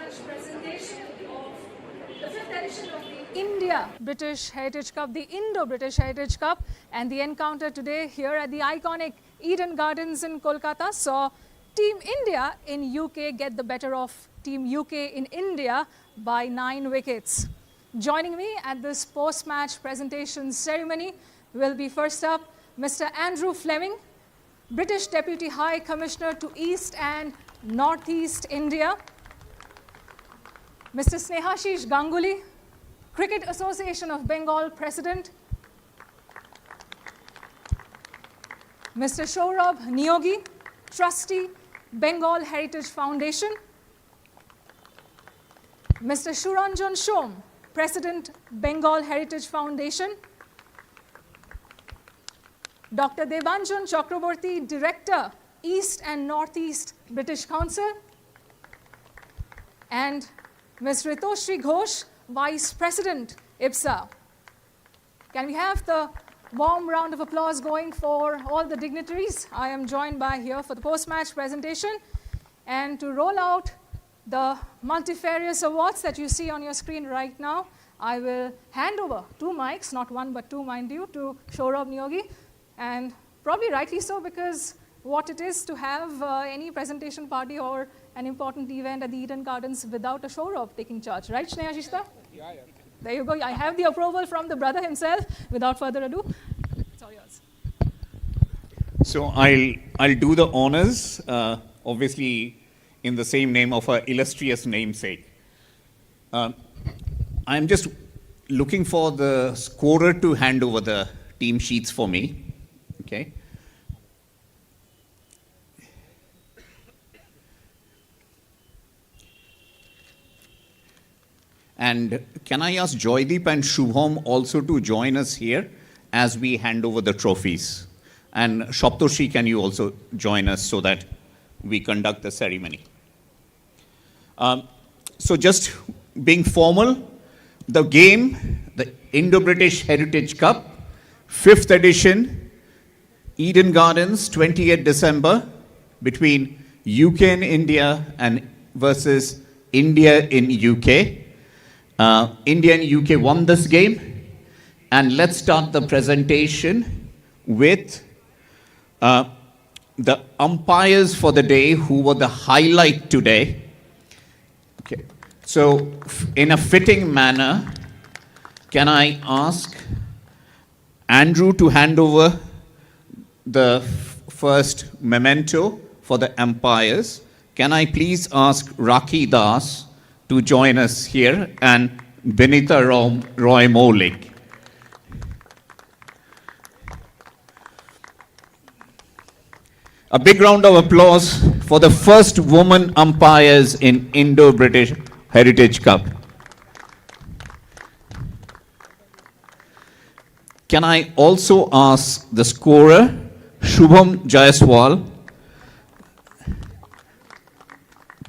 post-match presentation of the 5th edition of the India British Heritage Cup, the Indo British Heritage Cup, and the encounter today here at the iconic Eden Gardens in Kolkata saw Team India in UK get the better of Team UK in India by 9 wickets. Joining me at this post-match presentation ceremony will be first up Mr. Andrew Fleming, British Deputy High Commissioner to East and Northeast India, Mr. Snehashish Ganguly, Cricket Association of Bengal President, Mr. Saurabh Neogi, Trustee, Bengal Heritage Foundation, Mr. Shuranjan Shom, President, Bengal Heritage Foundation, Dr. Devanjan Chakraborty, Director, East and Northeast British Council, and Ms. Ritoshri Ghosh, Vice President, IPSA. Can we have the warm round of applause going for all the dignitaries I am joined by here for the post-match presentation, and to roll out the multifarious awards that you see on your screen right now, I will hand over 2 mics, not one but 2 mind you, to Saurabh Neogi, and probably rightly so, because what it is to have any presentation party or an important event at the Eden Gardens without a Saurabh taking charge, right, Snehashishta? Yeah. There you go. I have the approval from the brother himself. Without further ado, it's all yours. So I'll do the honors, obviously in the same name of our illustrious namesake. I'm just looking for the scorer to hand over the team sheets for me. Okay. And can I ask Joydeep and Shubham also to join us here as we hand over the trophies? And Shaptoshi, can you also join us so that we conduct the ceremony? So just being formal, the game, the Indo-British Heritage Cup, 5th edition, Eden Gardens, 28th December, between UK and India and versus India in UK. India and UK won this game, and let's start the presentation with the umpires for the day, who were the highlight today. Okay. So in a fitting manner, can I ask Andrew to hand over the first memento for the umpires? Can I please ask Rakhi Das to join us here, and Benita Roy Moulik. A big round of applause for the first woman umpires in Indo-British Heritage Cup. Can I also ask the scorer, Shubham Jaiswal,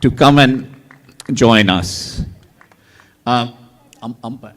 to come and join us. Umpire.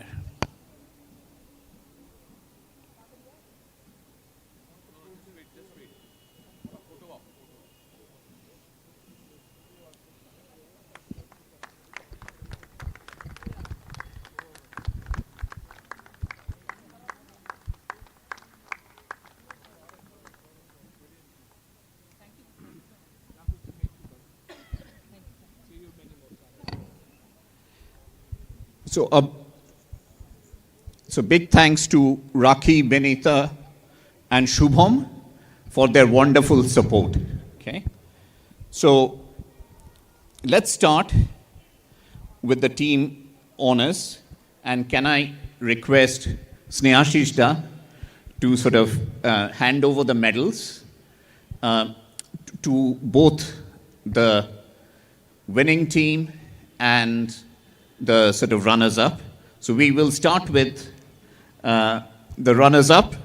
So big thanks to Rakhi, Benita, and Shubham for their wonderful support. Okay. So let's start with the team honors, and can I request Snehashish Da to sort of hand over the medals to both the winning team and the sort of runners-up. So we will start with the runners-up.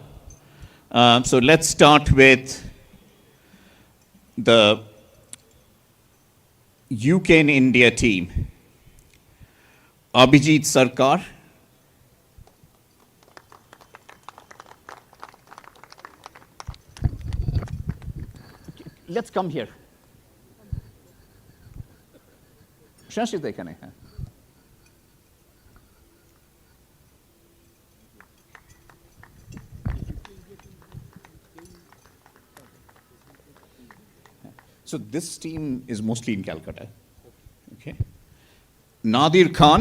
So let's start with the UK and India team. Abhijit Sarkar. Let's come here. Snehashis দা এখানে, হ্যাঁ। So this team is mostly in Calcutta. Okay. Nadir Khan.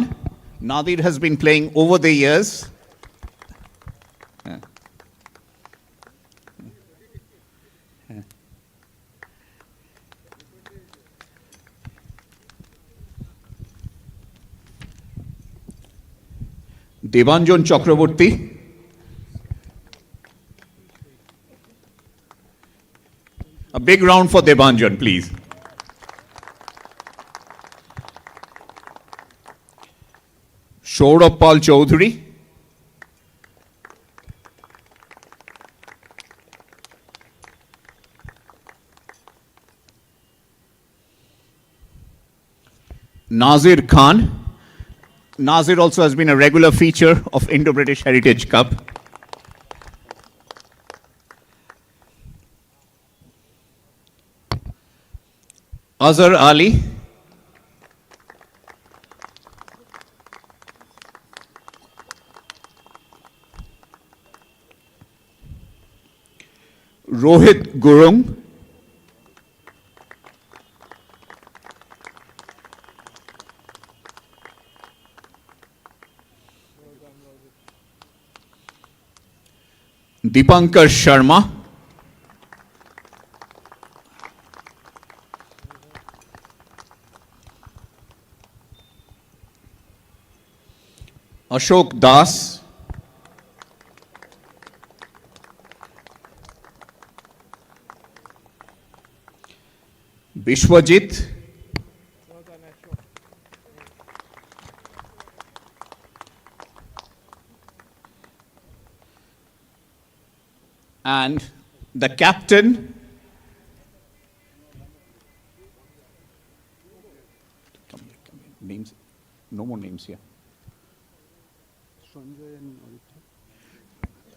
Nadir has been playing over the years. Yeah. Yeah. Debanjan Chakraborty. A big round for Debanjan, please. Saurabh Pal Chaudhary. Nazir Khan. Nazir also has been a regular feature of Indo-British Heritage Cup. Azhar Ali. Rohit Gurung. Dipankar Sharma. Ashok Das. Bishwajit. And the captain, come here. Names, no more names here.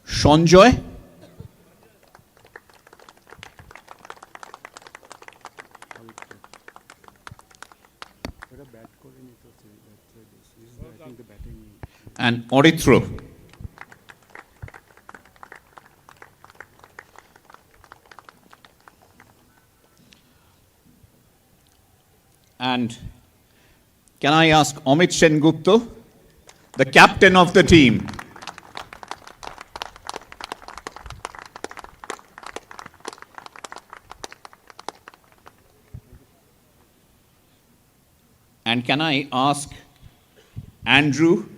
Sanjoy. And Orithro. And can I ask Amit Sengupta, the captain of the team? And can I ask Andrew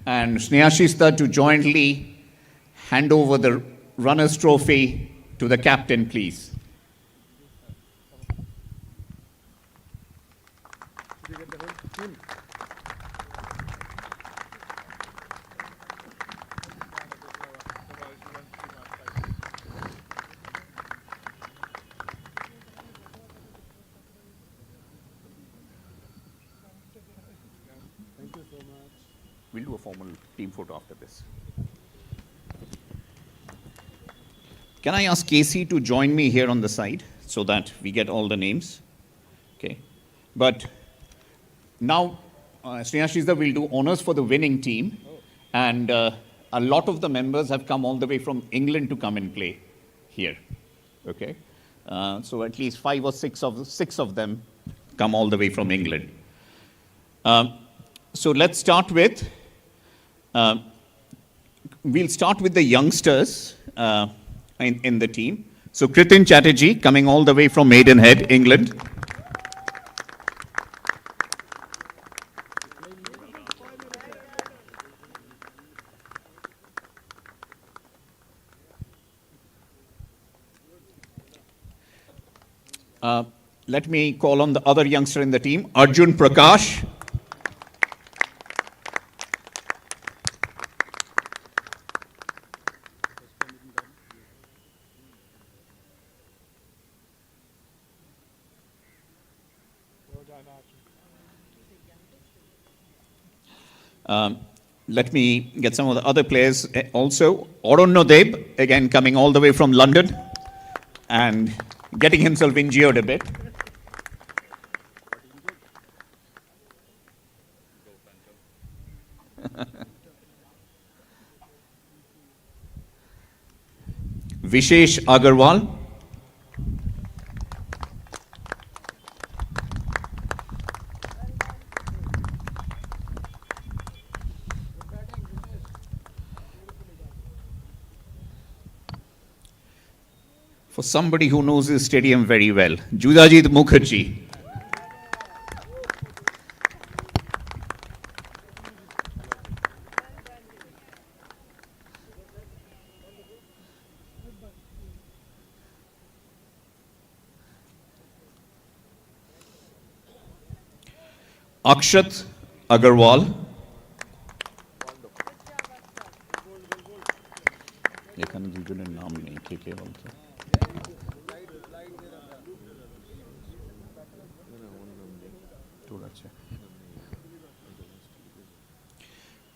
and Snehashista to jointly hand over the runner's trophy to the captain, please? We'll do a formal team photo after this. Can I ask Casey to join me here on the side so that we get all the names? Okay. But now, Snehashisa will do honors for the winning team. And a lot of the members have come all the way from England to come and play here. Okay. So at least 5 or 6 of them come all the way from England. So let's start with, we'll start with the youngsters in the team. So Kritin Chatterjee coming all the way from Maidenhead, England. Let me call on the other youngster in the team, Arjun Prakash. Let me get some of the other players also. Arun Nodeb, again coming all the way from London and getting himself injured a bit. Vishesh Agarwal. For somebody who knows this stadium very well, Judajit Mukherjee. Akshat Agarwal. এখানে দুজনের নাম নেই, কে কে বলতো?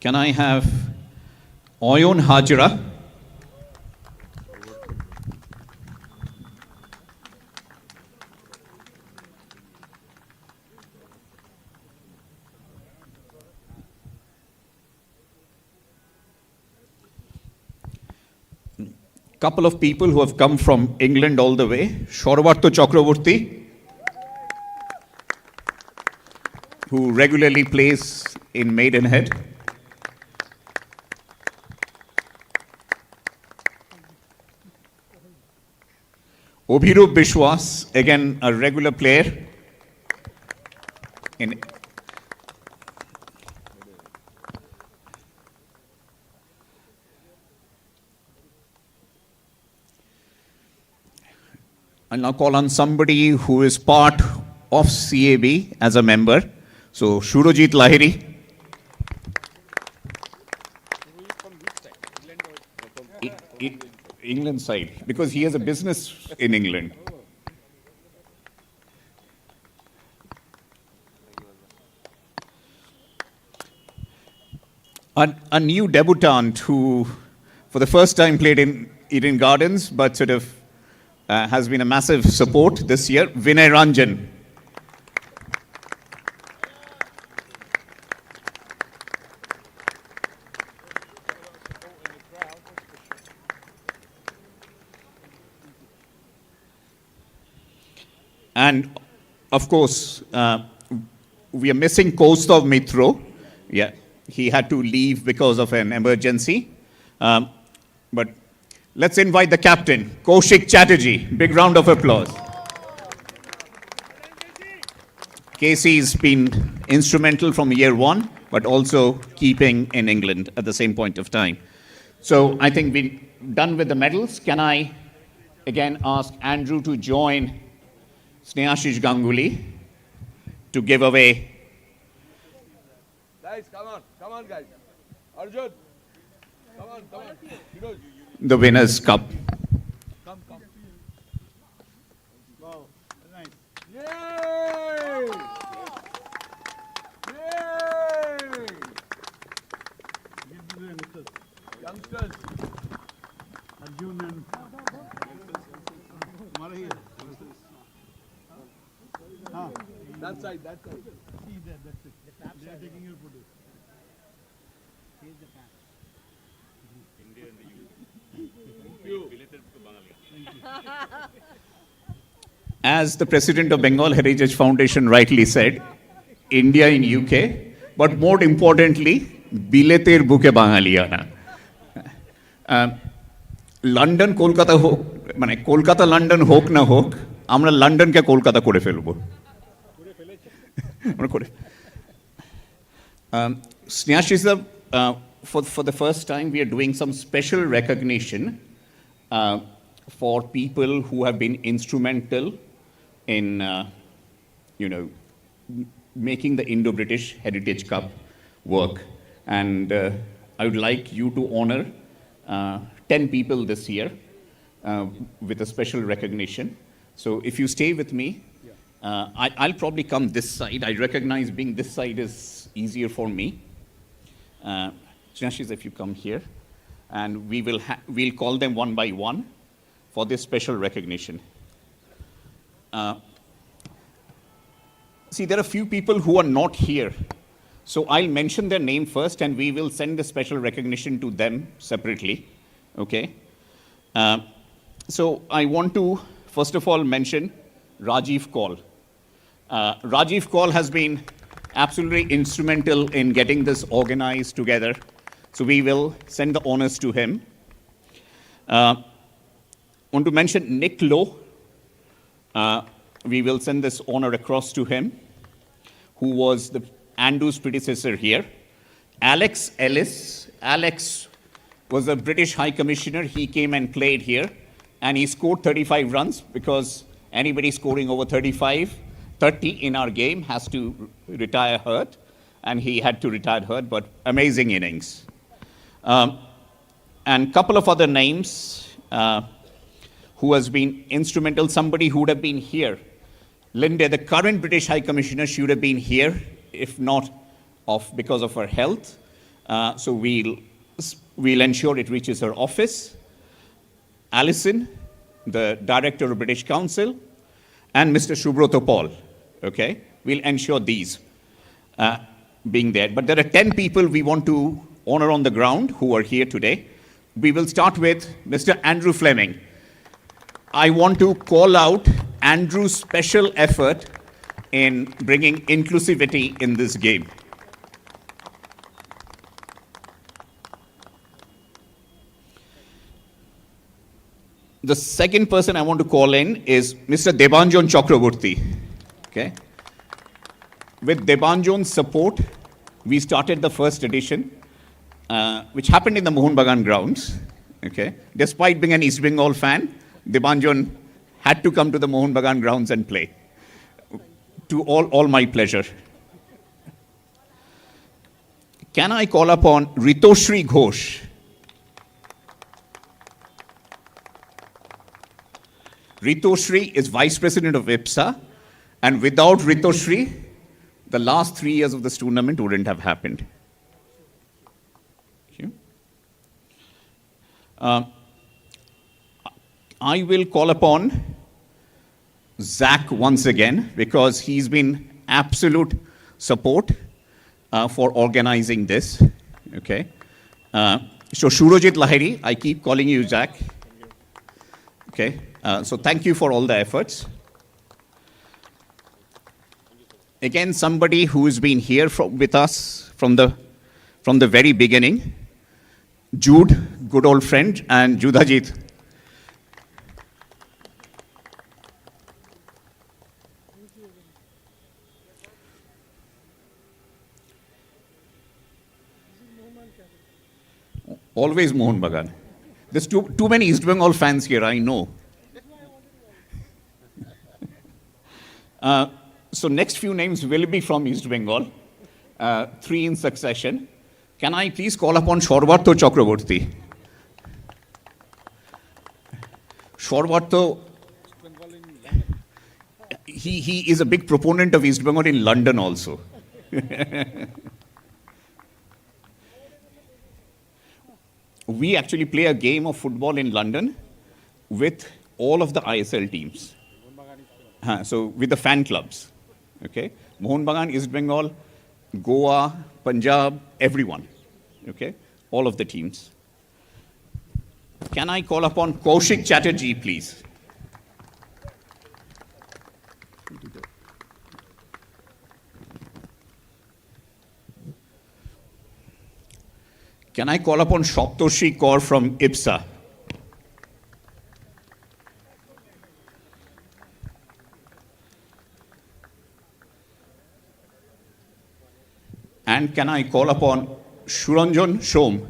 Can I have Oyon Hajra? Couple of people who have come from England all the way. Shorvarto Chakraborty, who regularly plays in Maidenhead. Obhirup Bishwas, again a regular player in I'll now call on somebody who is part of CAB as a member. So, Shurojit Lahiri. England side, because he has a business in England. A new debutant who, for the first time, played in Eden Gardens, but sort of has been a massive support this year, Vinay Ranjan. And of course, we are missing Kaustav Mitro. Yeah, he had to leave because of an emergency. But let's invite the captain, Kaushik Chatterjee. Big round of applause. Casey's been instrumental from year one, but also keeping in England at the same point of time. So I think we're done with the medals. Can I again ask Andrew to join Snehashish Ganguly to give away. Guys, come on, guys. Arjun, come on. The Winners' Cup. Come. Wow, nice. Yay! Youngsters. Arjun and Mara here. That side. See that, that's it. They are taking your photo. Here's the fan. India and the youth. As the president of Bengal Heritage Foundation rightly said, India in UK, but more importantly, Bileter buke Bangaliana. London Kolkata হোক, মানে Kolkata London হোক না হোক, আমরা লন্ডনকে কলকাতা করে ফেলবো। Snehashish, for the first time, we are doing some special recognition for people who have been instrumental in, making the Indo-British Heritage Cup work. And I would like you to honor 10 people this year with a special recognition. So if you stay with me, I'll probably come this side. I recognize being this side is easier for me. Snehashish, if you come here, and we'll call them one by one for this special recognition. See, there are few people who are not here So I'll mention their name first, and we will send the special recognition to them separately. Okay. So I want to first of all mention Rajiv Kaul. Rajiv Kaul has been absolutely instrumental in getting this organized together. So we will send the honors to him. Want to mention Nick Lowe. We will send this honor across to him, who was the Ando's predecessor here. Alex Ellis. Alex was a British High Commissioner. He came and played here, and he scored 35 runs, because anybody scoring over 30 in our game has to retire hurt, and he had to retire hurt, but amazing innings. And a couple of other names who has been instrumental, somebody who would have been here. Linda, the current British High Commissioner, should have been here, if not because of her health. So we'll ensure it reaches her office. Alison, the Director of British Council, and Mr. Subroto Paul. Okay, we'll ensure these being there. But there are 10 people we want to honor on the ground who are here today. We will start with Mr. Andrew Fleming. I want to call out Andrew's special effort in bringing inclusivity in this game. The second person I want to call in is Mr. Debanjan Chakraborty. Okay. With Debanjan's support, we started the first edition, which happened in the Mohun Bagan grounds. Okay. Despite being an East Bengal fan, Debanjan had to come to the Mohun Bagan grounds and play. To all my pleasure. Can I call upon Ritoshri Ghosh? Ritoshri is Vice President of IPSA, and without Ritoshri, the last 3 years of this tournament wouldn't have happened. Thank you. I will call upon Zach once again, because he's been absolute support for organizing this. Okay. So Shurojit Lahiri, I keep calling you Zach. Okay. So thank you for all the efforts. Again, somebody who has been here with us from the very beginning, Jude, good old friend, and Judhajit. Always Mohun Bagan. There's too many East Bengal fans here, I know. So next few names will be from East Bengal, 3 in succession. Can I please call upon Shorbarto Chakraborty? Shorbarto, he is a big proponent of East Bengal in London also. We actually play a game of football in London with all of the ISL teams. So with the fan clubs. Okay, Mohun Bagan, East Bengal, Goa, Punjab, everyone. Okay, all of the teams. Can I call upon Kaushik Chatterjee, please? Can I call upon Shoptoshi Kaur from IPSA? And can I call upon Shuranjan Shom?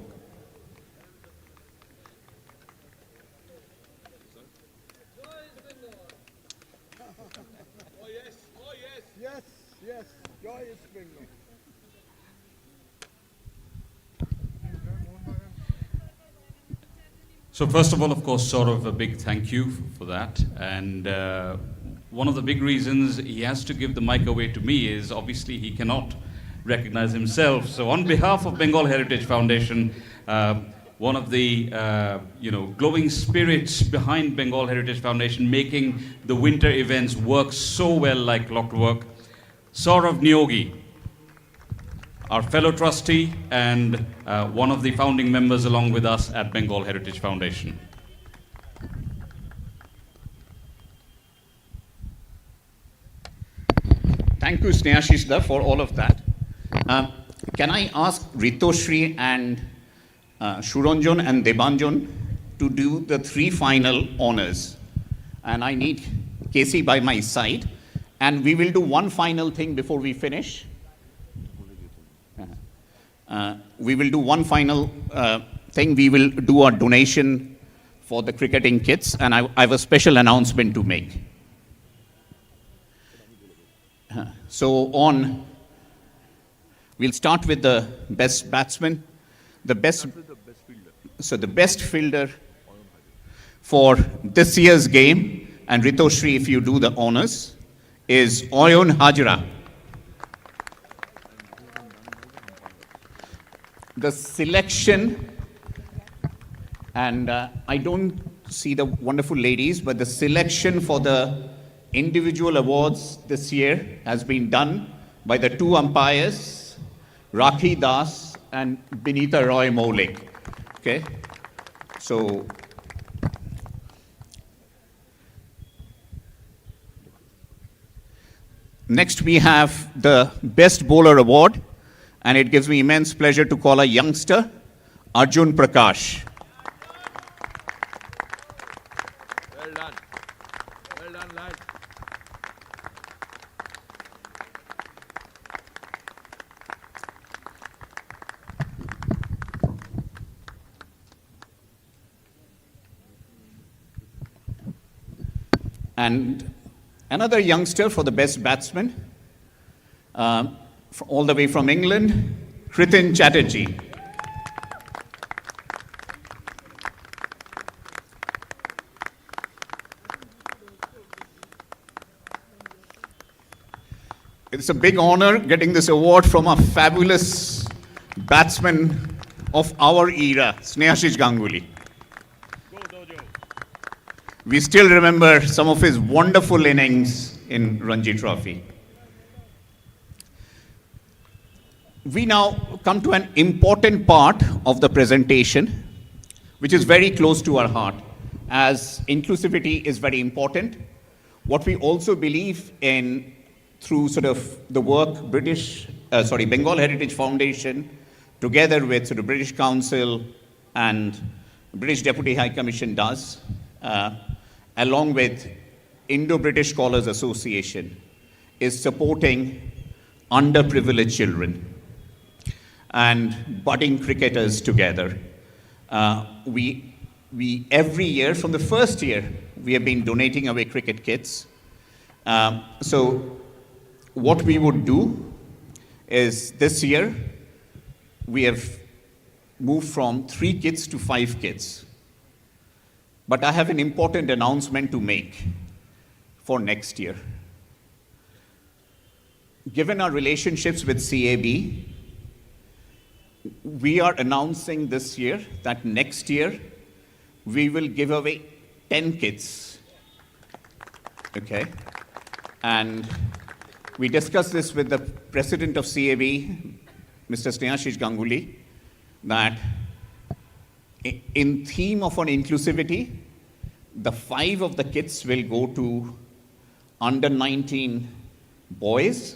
Yes, joy is Bengal. So first of all, of course, sort of a big thank you for that. And one of the big reasons he has to give the mic away to me is obviously he cannot recognize himself. So on behalf of Bengal Heritage Foundation, one of the glowing spirits behind Bengal Heritage Foundation, making the winter events work so well like clockwork, Saurav Nyogi. our fellow trustee and one of the founding members along with us at Bengal Heritage Foundation. Thank you, Snehashishda, for all of that. Can I ask Ritoshri and Shuranjan and Debanjan to do the three final honors? And I need Casey by my side. And we will do one final thing before we finish. We will do one final thing. We will do our donation for the cricketing kits. And I have a special announcement to make. We'll start with the best batsman. The best fielder for this year's game, and Ritoshri, if you do the honors, is Oyon Hajra. The selection, and I don't see the wonderful ladies, but the selection for the individual awards this year has been done by the two umpires, Rakhi Das and Binita Roy Maulik. Okay, so next we have the Best Bowler Award, and it gives me immense pleasure to call a youngster, Arjun Prakash. Well done. Well done, lad. And another youngster for the best batsman, all the way from England, Kritin Chatterjee. It's a big honor getting this award from a fabulous batsman of our era, Snehashish Ganguly. We still remember some of his wonderful innings in Ranji Trophy. We now come to an important part of the presentation, which is very close to our heart, as inclusivity is very important. What we also believe in through sort of the work Bengal Heritage Foundation, together with sort of British Council and British Deputy High Commission does, along with Indo-British Scholars Association, is supporting underprivileged children and budding cricketers together. We every year, from the first year, we have been donating away cricket kits. So what we would do is this year, we have moved from 3 kits to 5 kits. But I have an important announcement to make for next year. Given our relationships with CAB, we are announcing this year that next year we will give away 10 kits. Okay? And we discussed this with the president of CAB, Mr. Snehashish Ganguly, that in theme of an inclusivity, the 5 of the kits will go to under 19 boys,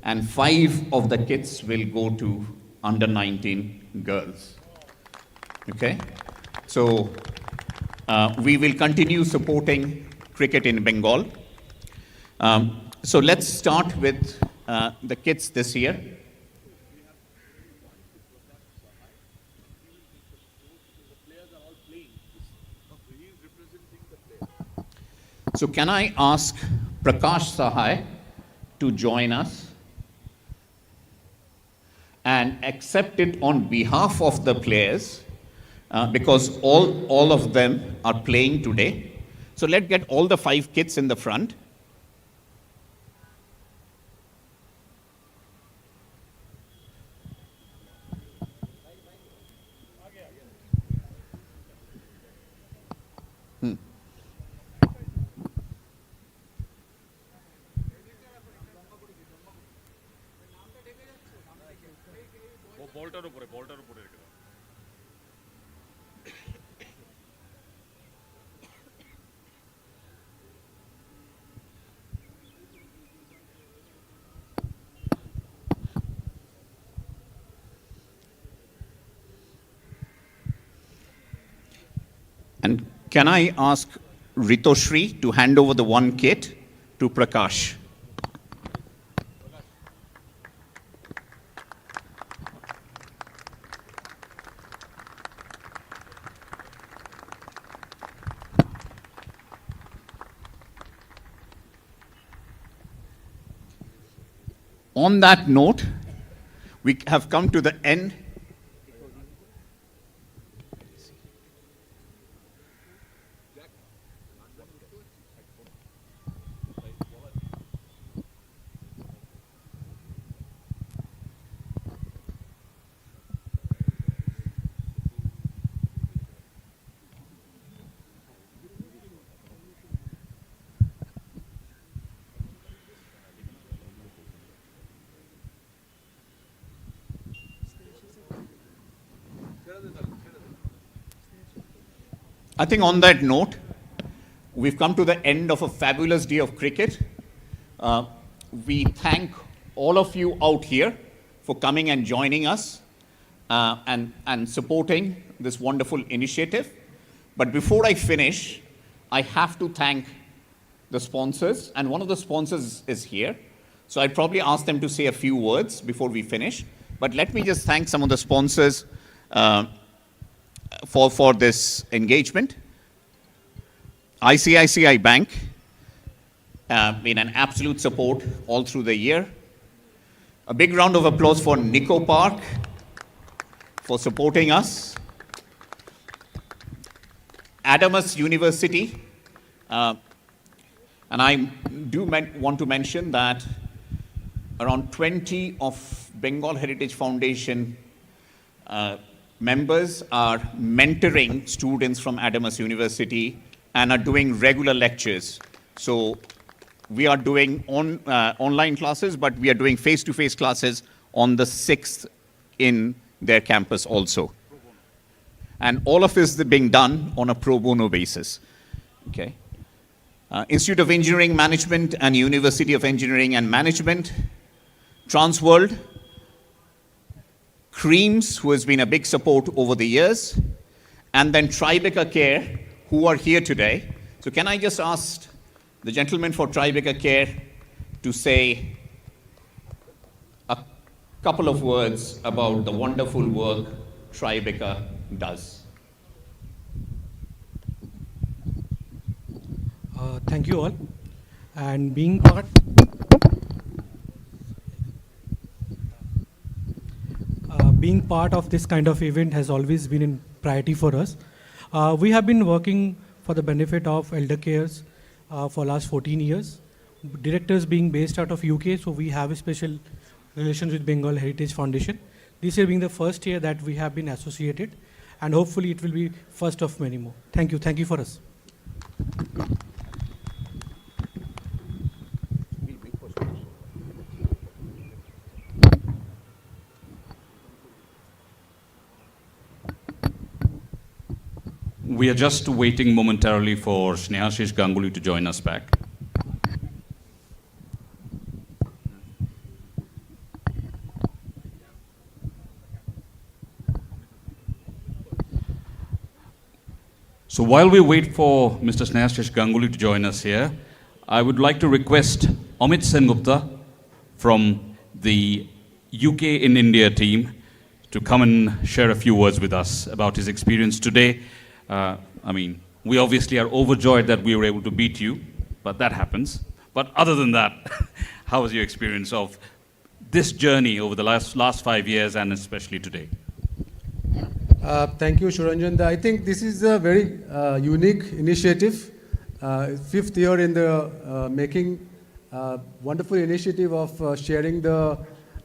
and 5 of the kits will go to under 19 girls. Okay? So we will continue supporting cricket in Bengal. So let's start with the kits this year. So can I ask Prakash Sahai to join us and accept it on behalf of the players, because all of them are playing today. So let's get all the 5 kits in the front. Can I ask Ritoshri to hand over the one kit to Prakash? On that note, we have come to the end. I think on that note, we've come to the end of a fabulous day of cricket. We thank all of you out here for coming and joining us and supporting this wonderful initiative. But before I finish, I have to thank the sponsors, and one of the sponsors is here. So I'd probably ask them to say a few words before we finish. But let me just thank some of the sponsors for this engagement. ICICI Bank, been an absolute support all through the year. A big round of applause for Nico Park for supporting us. Adamus University, and I do want to mention that around 20 of Bengal Heritage Foundation members are mentoring students from Adamus University and are doing regular lectures. So we are doing online classes, but we are doing face-to-face classes on the 6th in their campus also. And all of this is being done on a pro bono basis. Okay. Institute of Engineering Management and University of Engineering and Management, Transworld, Creams, who has been a big support over the years, and then Tribeca Care, who are here today. So can I just ask the gentleman for Tribeca Care to say a couple of words about the wonderful work Tribeca does? Thank you all. And being part of this kind of event has always been a priority for us. We have been working for the benefit of elder cares for last 14 years. Directors being based out of UK, so we have a special relations with Bengal Heritage Foundation. This year being the first year that we have been associated, and hopefully it will be first of many more. Thank you. Thank you for us. We are just waiting momentarily for Snehashish Ganguly to join us back. So while we wait for Mr. Snehashish Ganguly to join us here, I would like to request Amit Sengupta from the UK in India team to come and share a few words with us about his experience today. We obviously are overjoyed that we were able to beat you, but that happens. But other than that, how was your experience of this journey over the last 5 years and especially today? Thank you, Shuranjan. I think this is a very unique initiative. 5th year in the making. Wonderful initiative of sharing the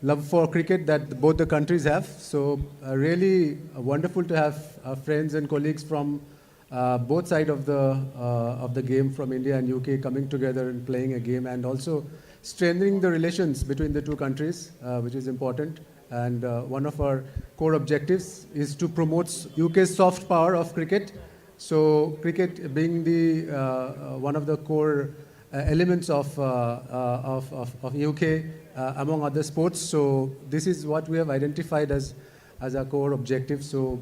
love for cricket that both the countries have. So really wonderful to have friends and colleagues from both sides of the game, from India and UK, coming together and playing a game, and also strengthening the relations between the two countries, which is important. And one of our core objectives is to promote UK's soft power of cricket. So cricket being the one of the core elements of UK among other sports. So this is what we have identified as our core objective. So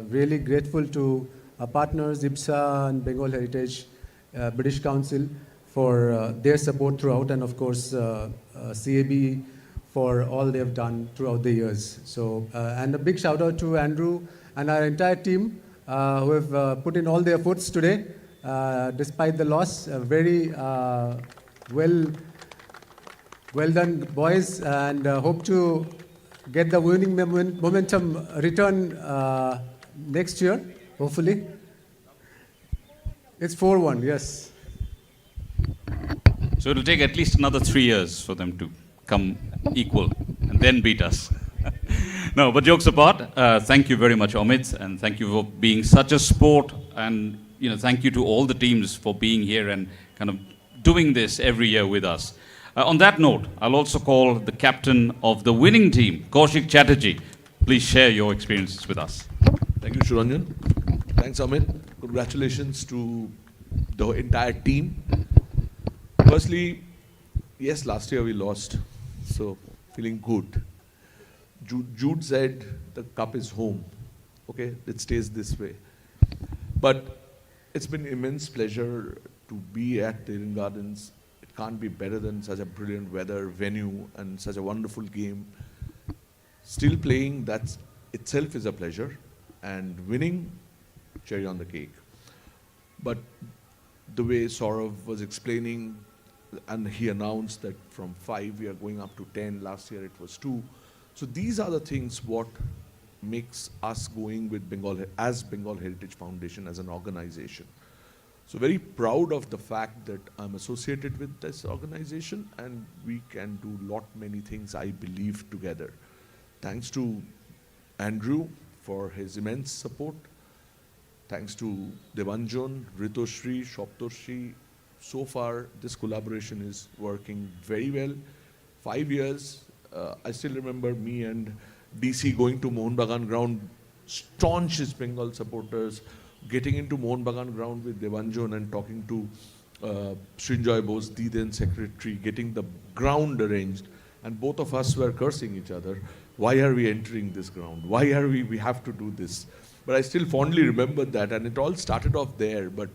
really grateful to our partners, IBSA and Bengal Heritage, British Council, for their support throughout, and of course CAB for all they have done throughout the years. So, and a big shout out to Andrew and our entire team who have put in all their efforts today, despite the loss. Very well done, boys, and hope to get the winning momentum return next year, hopefully. It's 4-1, yes. So it'll take at least another 3 years for them to come equal and then beat us. No, but jokes apart, thank you very much, Amit, and thank you for being such a sport, and thank you to all the teams for being here and kind of doing this every year with us. On that note, I'll also call the captain of the winning team, Kaushik Chatterjee. Please share your experiences with us. Thank you, Shuranjan. Thanks, Amit. Congratulations to the entire team. Firstly, yes, last year we lost, so feeling good. Jude said the cup is home. Okay, it stays this way. But it's been immense pleasure to be at the Eden Gardens. It can't be better than such a brilliant weather, venue, and such a wonderful game. Still playing, that itself is a pleasure. And winning, cherry on the cake. But the way Saurav was explaining, and he announced that from 5 we are going up to 10, last year it was 2. So these are the things what makes us going with Bengal Heritage Foundation as an organization. So very proud of the fact that I'm associated with this organization, and we can do many things, I believe, together. Thanks to Andrew for his immense support. Thanks to Devanjan, Ritoshri, Shoptoshri. So far, this collaboration is working very well. 5 years, I still remember me and DC going to Mohun Bagan ground, staunch East Bengal supporters, getting into Mohun Bagan ground with Devanjan and talking to Srinjoy Bose, the then secretary, getting the ground arranged. And both of us were cursing each other. Why are we entering this ground? Why are we have to do this? But I still fondly remember that, and it all started off there. But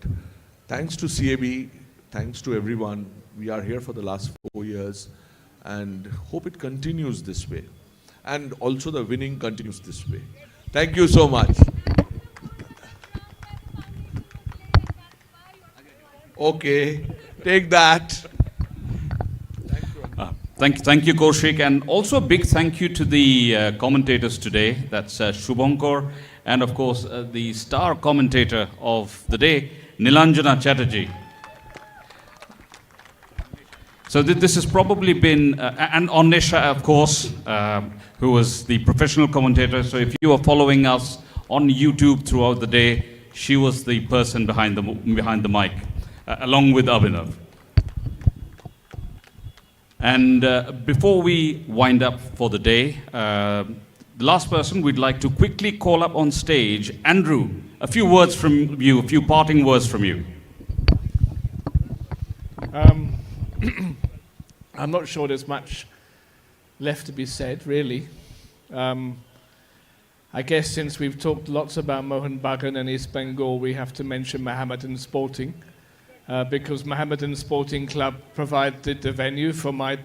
thanks to CAB, thanks to everyone, we are here for the last 4 years, and hope it continues this way. And also the winning continues this way. Thank you so much. Okay, take that. Thank you, Kaushik, and also a big thank you to the commentators today. That's Shubhankar, and of course the star commentator of the day, Nilanjana Chatterjee. So this has probably been, and Onisha, of course, who was the professional commentator. So if you are following us on YouTube throughout the day, she was the person behind the mic, along with Abhinav. And before we wind up for the day, the last person we'd like to quickly call up on stage, Andrew, a few words from you, a few parting words from you. I'm not sure there's much left to be said, really. I guess since we've talked lots about Mohun Bagan and East Bengal, we have to mention Mohammedan Sporting. Because Mohammedan Sporting Club provided the venue for my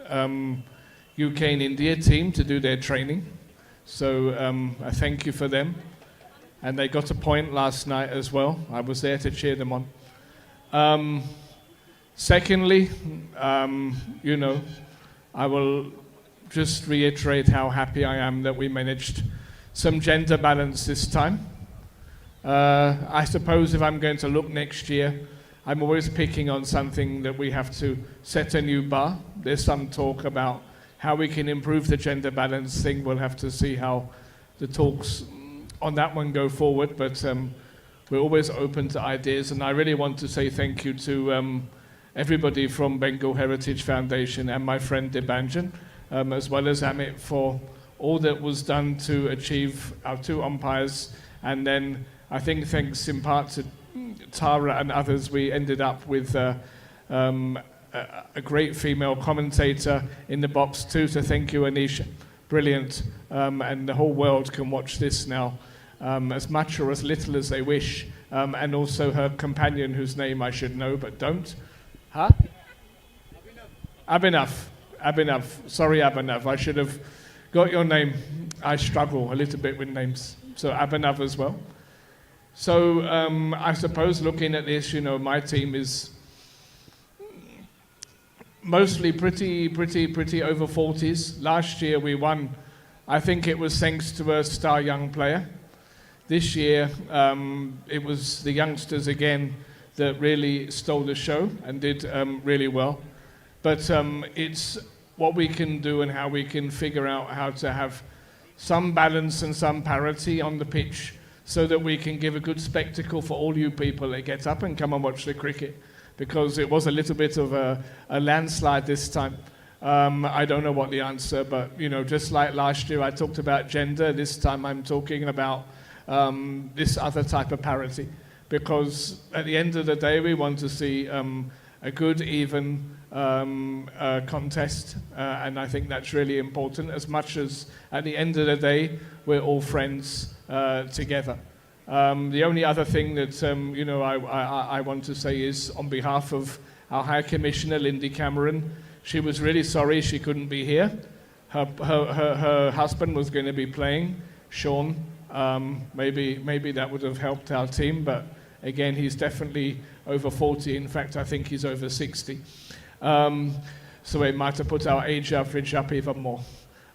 UK and India team to do their training. So I thank you for them. And they got a point last night as well. I was there to cheer them on. Secondly, I will just reiterate how happy I am that we managed some gender balance this time. I suppose if I'm going to look next year, I'm always picking on something that we have to set a new bar. There's some talk about how we can improve the gender balance thing. We'll have to see how the talks on that one go forward, but we're always open to ideas, and I really want to say thank you to everybody from Bengal Heritage Foundation and my friend Debanjan, as well as Amit, for all that was done to achieve our 2 umpires, and then I think thanks in part to Tara and others, we ended up with a great female commentator in the box too, so thank you, Anisha. Brilliant. And the whole world can watch this now. as much or as little as they wish, and also her companion, whose name I should know but don't. Huh? Abhinav. Sorry, Abhinav. I should have got your name. I struggle a little bit with names. So Abhinav as well. So I suppose looking at this, you know, my team is mostly pretty over 40s. Last year we won. I think it was thanks to a star young player. This year it was the youngsters again that really stole the show and did really well. But it's what we can do and how we can figure out how to have some balance and some parity on the pitch so that we can give a good spectacle for all you people that get up and come and watch the cricket. Because it was a little bit of a landslide this time. I don't know what the answer, but you know, just like last year I talked about gender, this time I'm talking about this other type of parity. Because at the end of the day, we want to see a good, even contest, and I think that's really important, as much as at the end of the day, we're all friends together. The only other thing that you know, I want to say is on behalf of our High Commissioner, Lindy Cameron, she was really sorry she couldn't be here. Her husband was going to be playing, Sean. Maybe that would have helped our team, but again, he's definitely over 40. In fact, I think he's over 60. So it might have put our age average up even more.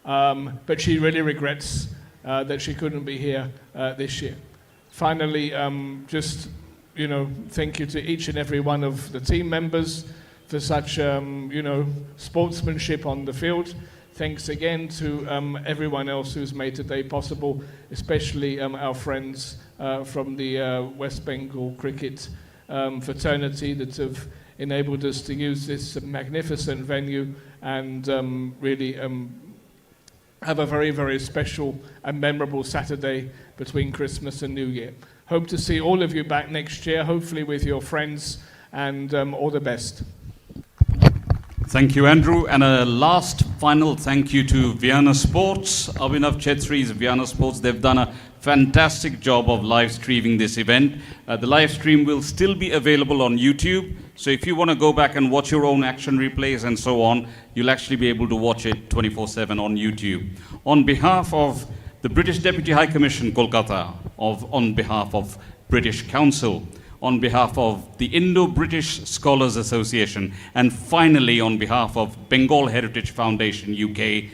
But she really regrets that she couldn't be here this year. Finally, just, you know, thank you to each and every one of the team members for such, you know, sportsmanship on the field. Thanks again to everyone else who's made today possible, especially our friends from the West Bengal cricket fraternity that have enabled us to use this magnificent venue and really have a very, very special and memorable Saturday between Christmas and New Year. Hope to see all of you back next year, hopefully with your friends, and all the best. Thank you, Andrew. And a last final thank you to Vyana Sports, Abhinav Chetri's Vyana Sports. They've done a fantastic job of live streaming this event. The live stream will still be available on YouTube. So if you want to go back and watch your own action replays and so on, you'll actually be able to watch it 24/7 on YouTube. On behalf of the British Deputy High Commission, Kolkata, on behalf of British Council, on behalf of the Indo-British Scholars Association, and finally on behalf of Bengal Heritage Foundation UK,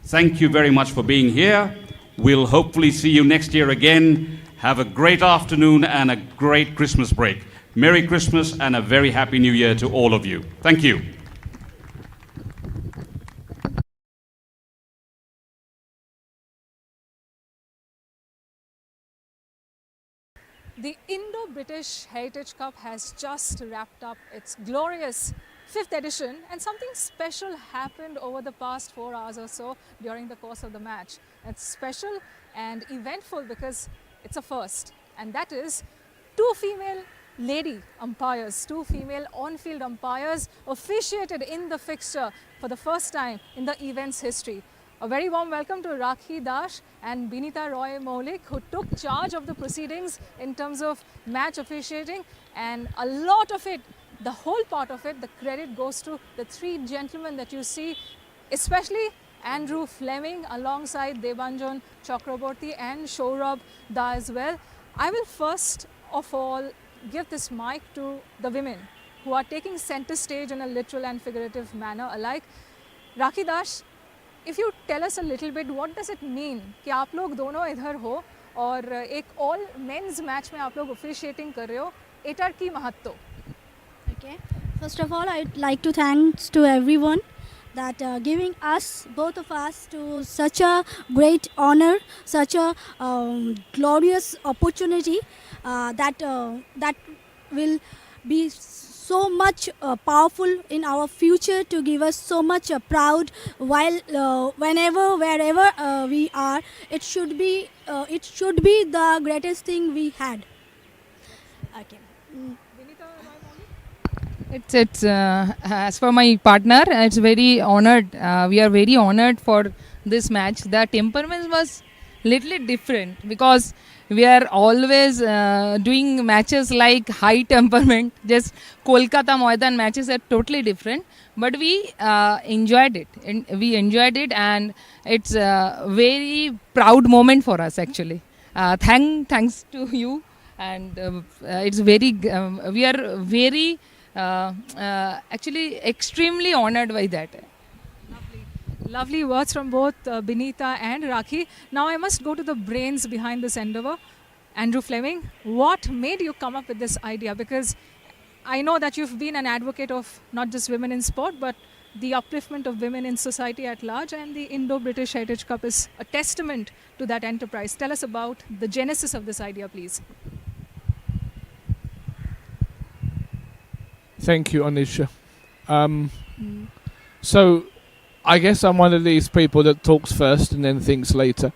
thank you very much for being here. We'll hopefully see you next year again. Have a great afternoon and a great Christmas break. Merry Christmas and a very Happy New Year to all of you. Thank you. The Indo-British Heritage Cup has just wrapped up its glorious 5th edition, and something special happened over the past 4 hours or so during the course of the match. It's special and eventful because it's a first, and that is 2 female lady umpires, 2 female on-field umpires officiated in the fixture for the first time in the event's history. A very warm welcome to Rakhi Dash and Binita Roy Maulik, who took charge of the proceedings in terms of match officiating, and a lot of it, the whole part of it, the credit goes to the 3 gentlemen that you see, especially Andrew Fleming alongside Debanjan Chakraborty and Shourabh Da as well. I will first of all give this mic to the women who are taking center stage in a literal and figurative manner alike. Rakhi Dash, if you tell us a little bit, what does it mean कि आप लोग दोनों इधर हो और एक all men's match में आप लोग officiating कर रहे हो, एटार की महत्व? Okay. First of all, I'd like to thanks to everyone that giving us, both of us, to such a great honor, such a glorious opportunity that will be so much powerful in our future to give us so much proud while whenever, wherever we are. It should be the greatest thing we had. Okay. It's as for my partner, it's very honored. We are very honored for this match. The temperament was little different because we are always doing matches like high temperament. Just Kolkata Maidan matches are totally different, but we enjoyed it. And we enjoyed it, and it's a very proud moment for us actually. Thanks to you, and it's very. We are very actually extremely honored by that. Lovely words from both Binita and Rakhi. Now I must go to the brains behind this endeavor. Andrew Fleming, what made you come up with this idea? Because I know that you've been an advocate of not just women in sport, but the upliftment of women in society at large, and the Indo-British Heritage Cup is a testament to that enterprise. Tell us about the genesis of this idea, please. Thank you, Anisha. So, I guess I'm one of these people that talks first and then thinks later.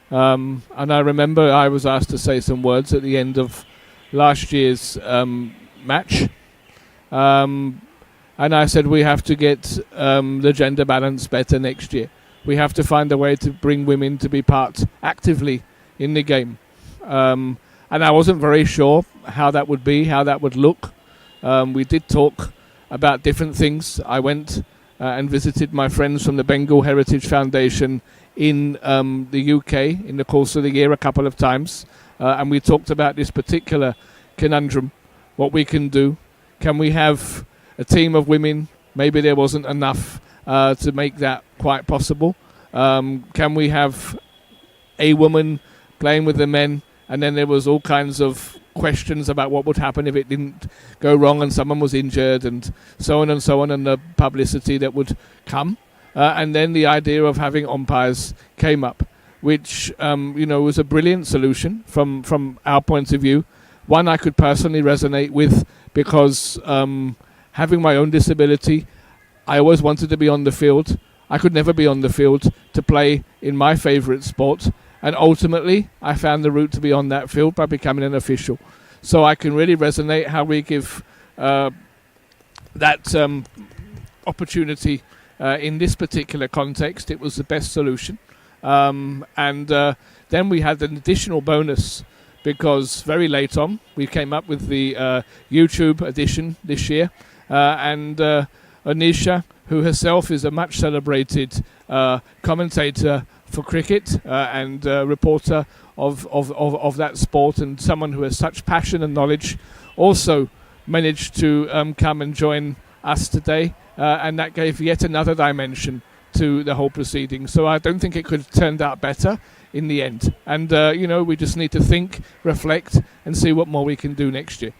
And I remember I was asked to say some words at the end of last year's match. And I said we have to get the gender balance better next year. We have to find a way to bring women to be part actively in the game. And I wasn't very sure how that would be, how that would look. We did talk about different things. I went and visited my friends from the Bengal Heritage Foundation in the UK in the course of the year a couple of times. And we talked about this particular conundrum, what we can do. Can we have a team of women? Maybe there wasn't enough to make that quite possible. Can we have a woman playing with the men? And then there was all kinds of questions about what would happen if it didn't go wrong and someone was injured, and so on, and the publicity that would come. And then the idea of having umpires came up, which was a brilliant solution from our point of view. One I could personally resonate with, because having my own disability, I always wanted to be on the field. I could never be on the field to play in my favourite sport. And ultimately, I found the route to be on that field by becoming an official. So I can really resonate how we give that opportunity in this particular context. It was the best solution. And then we had an additional bonus, because very late on, we came up with the YouTube edition this year. And Anisha, who herself is a much celebrated commentator for cricket and reporter of that sport, and someone who has such passion and knowledge, also managed to come and join us today, and that gave yet another dimension to the whole proceeding. So I don't think it could have turned out better in the end. And we just need to think, reflect, and see what more we can do next year.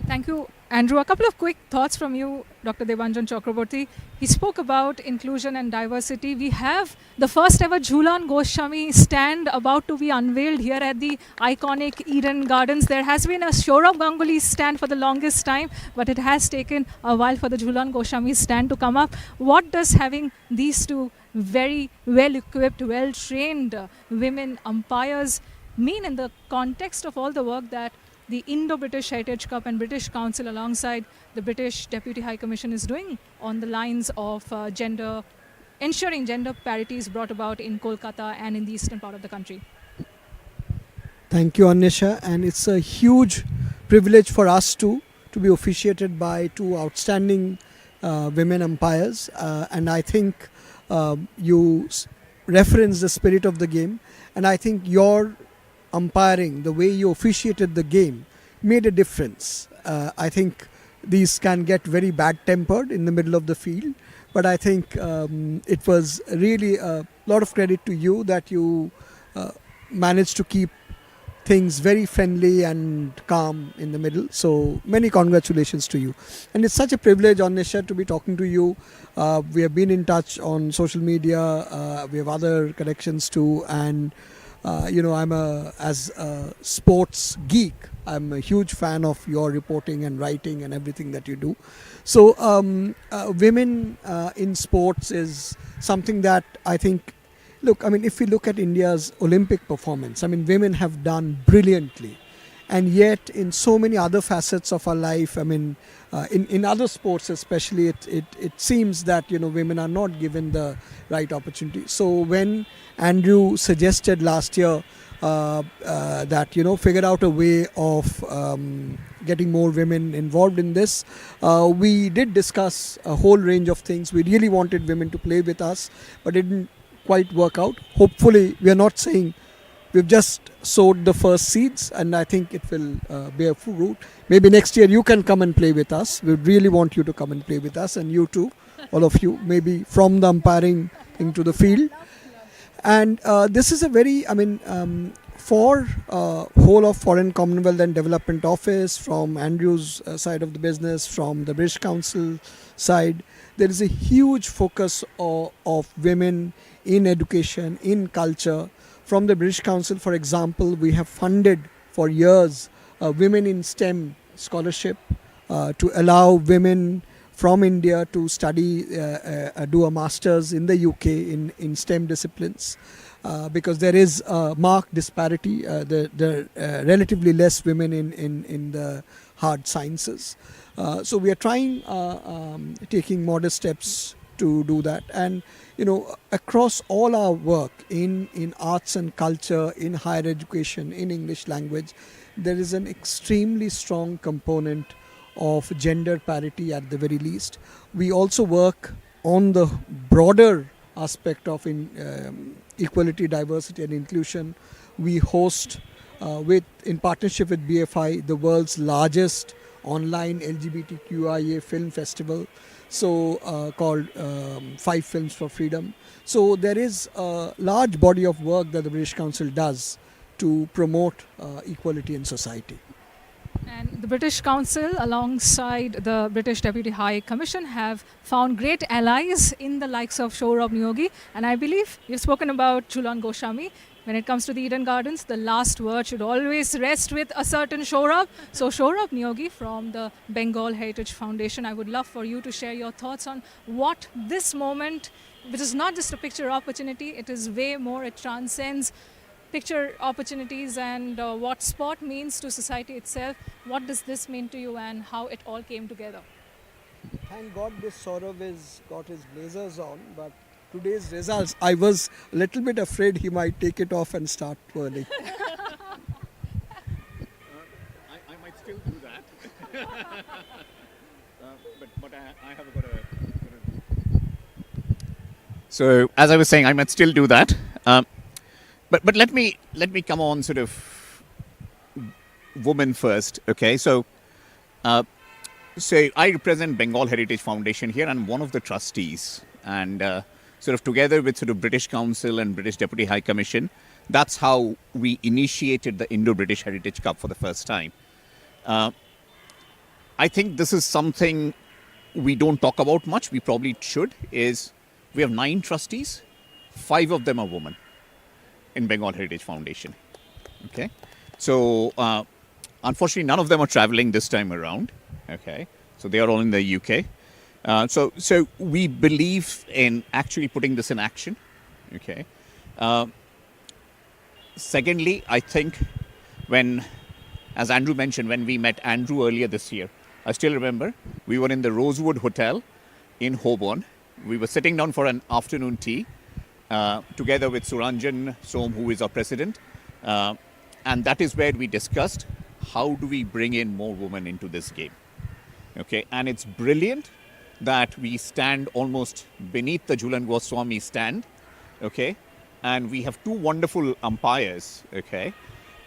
Thank you, Andrew. A couple of quick thoughts from you, Dr. Debanjan Chakraborty. He spoke about inclusion and diversity. We have the first ever Jhulan Goswami stand about to be unveiled here at the iconic Eden Gardens. There has been a Saurav Ganguly stand for the longest time, but it has taken a while for the Jhulan Goswami stand to come up. What does having these two very well-equipped, well-trained women umpires mean in the context of all the work that the Indo-British Heritage Cup and British Council alongside the British Deputy High Commission is doing on the lines of ensuring gender parity is brought about in Kolkata and in the eastern part of the country? Thank you, Anisha. And it's a huge privilege for us to be officiated by two outstanding women umpires. And I think you reference the spirit of the game. And I think your umpiring, the way you officiated the game, made a difference. I think these can get very bad-tempered in the middle of the field, but I think it was really a lot of credit to you that you managed to keep things very friendly and calm in the middle. So many congratulations to you. And it's such a privilege, Anisha, to be talking to you. We have been in touch on social media. We have other connections too, and as a sports geek, I'm a huge fan of your reporting and writing and everything that you do. So women in sports is something that I think, if we look at India's Olympic performance, women have done brilliantly. and yet in so many other facets of our life, I mean, in other sports especially, it seems that, you know, women are not given the right opportunity. So when Andrew suggested last year that, you know, figure out a way of getting more women involved in this, we did discuss a whole range of things. We really wanted women to play with us, but it didn't quite work out. Hopefully, we are not saying, we've just sowed the first seeds, and I think it will bear fruit. Maybe next year you can come and play with us. We really want you to come and play with us, and you too, all of you, maybe from the umpiring into the field. And this is a very, I mean, for whole of Foreign, Commonwealth and Development Office, from Andrew's side of the business, from the British Council side, there is a huge focus of women in education, in culture. From the British Council, for example, we have funded for years Women in STEM scholarship to allow women from India to study, do a master's in the UK in STEM disciplines. Because there is a marked disparity, there are relatively less women in the hard sciences. So we are trying, taking modest steps to do that. And, you know, across all our work in arts and culture, in higher education, in English language, there is an extremely strong component of gender parity at the very least. We also work on the broader aspect of equality, diversity and inclusion. We host, in partnership with BFI, the world's largest online LGBTQIA film festival, so called 5 Films for Freedom. So there is a large body of work that the British Council does to promote equality in society. And the British Council, alongside the British Deputy High Commission, have found great allies in the likes of Shourabh Niyogi. And I believe you've spoken about Jhulan Goswami. When it comes to the Eden Gardens, the last word should always rest with a certain Shourabh. So Shourabh Niyogi from the Bengal Heritage Foundation, I would love for you to share your thoughts on what this moment, which is not just a picture opportunity, it is way more, it transcends picture opportunities, and what sport means to society itself. What does this mean to you and how it all came together? Thank God this Saurav has got his blazers on, but today's results, I was a little bit afraid he might take it off and start twirling. I might still do that. but I have got a... So, as I was saying, I might still do that. But let me come on sort of woman first, okay? So I represent Bengal Heritage Foundation here, and one of the trustees, and sort of together with sort of British Council and British Deputy High Commission, that's how we initiated the Indo-British Heritage Cup for the first time. I think this is something we don't talk about much. We probably should. Is we have 9 trustees, 5 of them are women in Bengal Heritage Foundation. Okay, so unfortunately, none of them are traveling this time around. Okay, so they are all in the UK. So we believe in actually putting this in action. Okay. Secondly, I think when, as Andrew mentioned, when we met Andrew earlier this year, I still remember we were in the Rosewood Hotel in Holborn. We were sitting down for an afternoon tea. Together with Suranjan Som, who is our president. And that is where we discussed how do we bring in more women into this game. Okay, and it's brilliant that we stand almost beneath the Jhulan Goswami stand. Okay, and we have 2 wonderful umpires. Okay,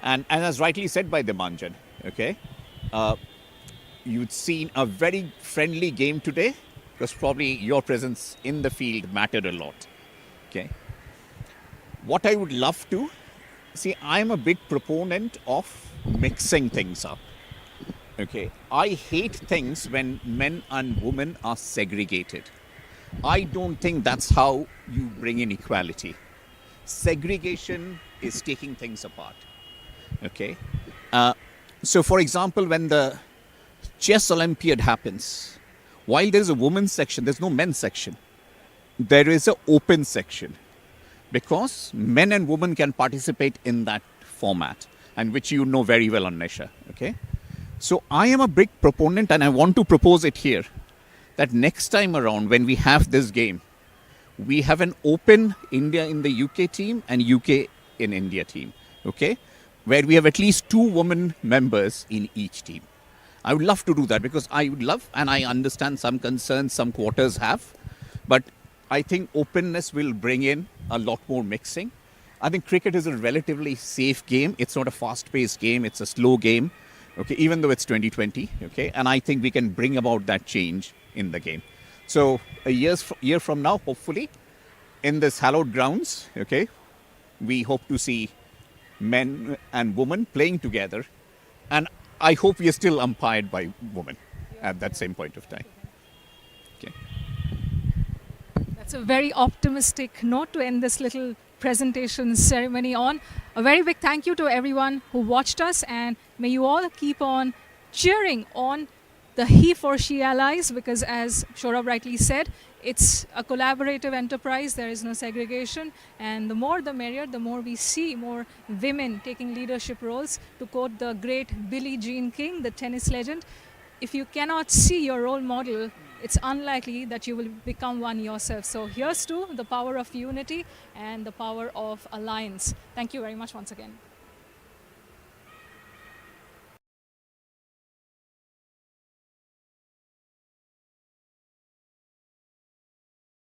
and as rightly said by Demanjan, okay, you'd seen a very friendly game today because probably your presence in the field mattered a lot. Okay. What I would love to see, I'm a big proponent of mixing things up. Okay. I hate things when men and women are segregated. I don't think that's how you bring in equality. Segregation is taking things apart. Okay. So, for example, when the chess Olympiad happens, while there's a women's section, there's no men's section. There is an open section because men and women can participate in that format. and which you know very well, Annesha. Okay? So I am a big proponent, and I want to propose it here, that next time around when we have this game, we have an open India in the UK team and UK in India team, okay? Where we have at least 2 women members in each team. I would love to do that because I would love, and I understand some concerns some quarters have, but I think openness will bring in a lot more mixing. I think cricket is a relatively safe game. It's not a fast-paced game. It's a slow game, okay, even though it's 2020, okay? And I think we can bring about that change in the game. So a year from now, hopefully, in this hallowed grounds, okay, we hope to see men and women playing together. And I hope we are still umpired by women at that same point of time. Okay. That's a very optimistic note to end this little presentation ceremony on. A very big thank you to everyone who watched us, and may you all keep on cheering on the he for she allies, because as Shorab rightly said, it's a collaborative enterprise. There is no segregation, and the more the merrier. The more we see more women taking leadership roles. To quote the great Billie Jean King, the tennis legend, if you cannot see your role model, it's unlikely that you will become one yourself. So here's to the power of unity and the power of alliance. Thank you very much once again.